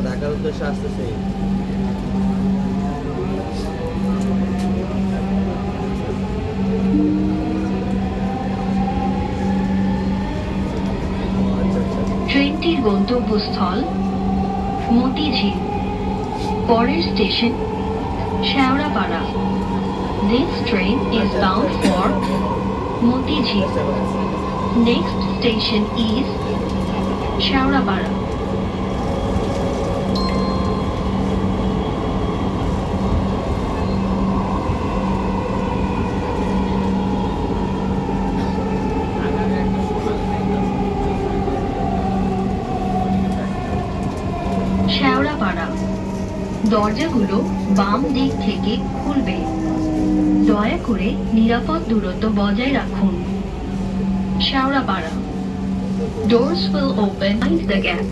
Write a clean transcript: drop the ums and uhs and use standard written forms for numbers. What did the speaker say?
ঢাকার উদ্দেশ্যে আসতেছে। ট্রেনটির গন্তব্যস্থল মতিঝিল। পরের station Shewrapara. This train is bound for Motijhil. Next station is Shewrapara. Shewrapara. দরজাগুলো বাম দিক থেকে খুলবে। দয়া করে নিরাপদ দূরত্ব বজায় রাখুন। Shewrapara. Doors will open behind the gap.